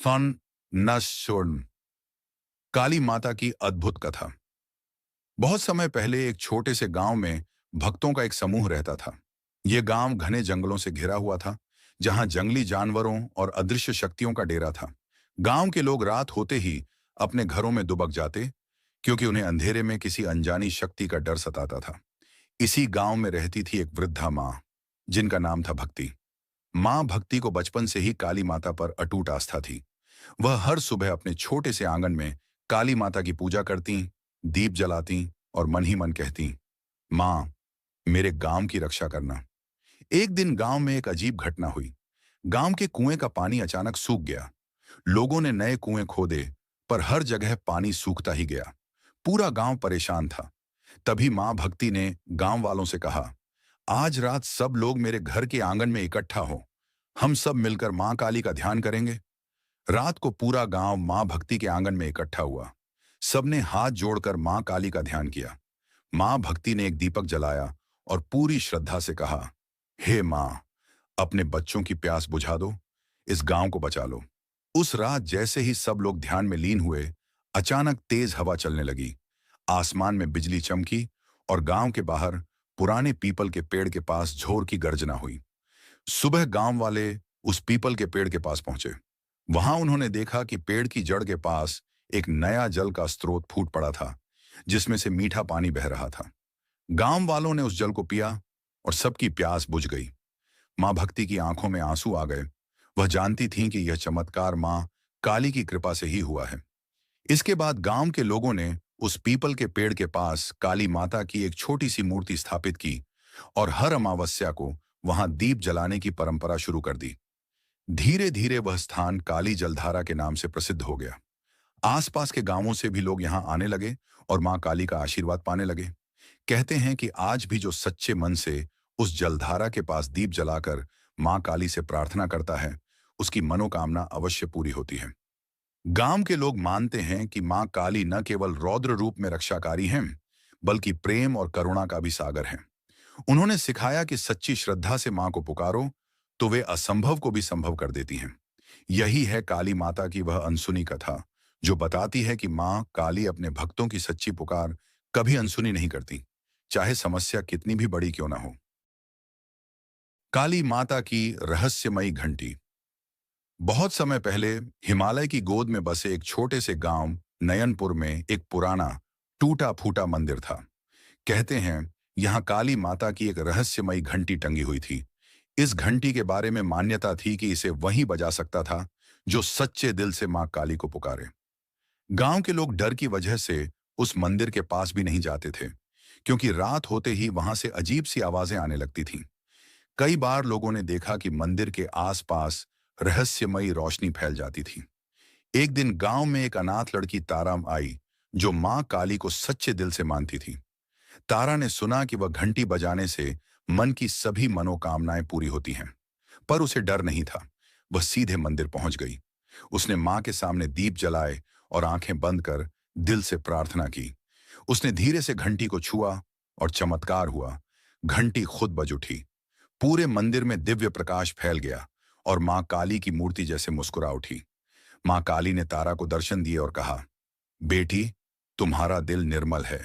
Fun नशुन काली माता की अद्भुत कथा। बहुत समय पहले एक छोटे से गांव में भक्तों का एक समूह रहता था। यह गांव घने जंगलों से घिरा हुआ था, जहां जंगली जानवरों और अदृश्य शक्तियों का डेरा था। गांव के लोग रात होते ही अपने घरों में दुबक जाते, क्योंकि उन्हें अंधेरे में किसी अनजानी शक्ति का डर सताता था। इसी गांव में रहती थी एक वृद्धा माँ, जिनका नाम था भक्ति। माँ भक्ति को बचपन से ही काली माता पर अटूट आस्था थी। वह हर सुबह अपने छोटे से आंगन में काली माता की पूजा करती, दीप जलाती और मन ही मन कहती, माँ, मेरे गांव की रक्षा करना। एक दिन गांव में एक अजीब घटना हुई। गांव के कुएं का पानी अचानक सूख गया। लोगों ने नए कुएं खोदे, पर हर जगह पानी सूखता ही गया। पूरा गांव परेशान था। तभी माँ भक्ति ने गांव वालों से कहा, आज रात सब लोग मेरे घर के आंगन में इकट्ठा हो। हम सब मिलकर माँ काली का ध्यान करेंगे। रात को पूरा गांव मां भक्ति के आंगन में इकट्ठा हुआ। सबने हाथ जोड़कर मां काली का ध्यान किया। मां भक्ति ने एक दीपक जलाया और पूरी श्रद्धा से कहा, हे मां, अपने बच्चों की प्यास बुझा दो, इस गांव को बचा लो। उस रात जैसे ही सब लोग ध्यान में लीन हुए, अचानक तेज हवा चलने लगी। आसमान में बिजली चमकी और गांव के बाहर पुराने पीपल के पेड़ के पास झोर की गर्जना हुई। सुबह गांव वाले उस पीपल के पेड़ के पास पहुंचे। वहां उन्होंने देखा कि पेड़ की जड़ के पास एक नया जल का स्रोत फूट पड़ा था, जिसमें से मीठा पानी बह रहा था। गांव वालों ने उस जल को पिया और सबकी प्यास बुझ गई। मां भक्ति की आंखों में आंसू आ गए। वह जानती थीं कि यह चमत्कार मां काली की कृपा से ही हुआ है। इसके बाद गांव के लोगों ने उस पीपल के पेड़ के पास काली माता की एक छोटी सी मूर्ति स्थापित की और हर अमावस्या को वहां दीप जलाने की परंपरा शुरू कर दी। धीरे धीरे वह स्थान काली जलधारा के नाम से प्रसिद्ध हो गया। आसपास के गांवों से भी लोग यहां आने लगे और मां काली का आशीर्वाद पाने लगे। कहते हैं कि आज भी जो सच्चे मन से उस जलधारा के पास दीप जलाकर मां काली से प्रार्थना करता है, उसकी मनोकामना अवश्य पूरी होती है। गांव के लोग मानते हैं कि मां काली न केवल रौद्र रूप में रक्षाकारी हैं, बल्कि प्रेम और करुणा का भी सागर हैं। उन्होंने सिखाया कि सच्ची श्रद्धा से मां को पुकारो तो वे असंभव को भी संभव कर देती हैं। यही है काली माता की वह अनसुनी कथा, जो बताती है कि मां काली अपने भक्तों की सच्ची पुकार कभी अनसुनी नहीं करती, चाहे समस्या कितनी भी बड़ी क्यों ना हो। काली माता की रहस्यमयी घंटी। बहुत समय पहले हिमालय की गोद में बसे एक छोटे से गांव नयनपुर में एक पुराना टूटा फूटा मंदिर था। कहते हैं यहाँ काली माता की एक रहस्यमयी घंटी टंगी हुई थी। इस घंटी के बारे में मान्यता थी कि इसे वही बजा सकता था जो सच्चे दिल से मां काली को पुकारे। गांव के लोग डर की वजह से उस मंदिर के पास भी नहीं जाते थे, क्योंकि रात होते ही वहां से अजीब सी आवाजें आने लगती थीं। कई बार लोगों ने देखा कि मंदिर के आसपास रहस्यमयी रोशनी फैल जाती थी। एक दिन गांव में एक अनाथ लड़की तारा आई, जो मां काली को सच्चे दिल से मानती थी। तारा ने सुना कि वह घंटी बजाने से मन की सभी मनोकामनाएं पूरी होती हैं, पर उसे डर नहीं था। वह सीधे मंदिर पहुंच गई। उसने मां के सामने दीप जलाए और आंखें बंद कर दिल से प्रार्थना की। उसने धीरे से घंटी को छुआ और चमत्कार हुआ। घंटी खुद बज उठी। पूरे मंदिर में दिव्य प्रकाश फैल गया और मां काली की मूर्ति जैसे मुस्कुरा उठी। मां काली ने तारा को दर्शन दिए और कहा, बेटी, तुम्हारा दिल निर्मल है,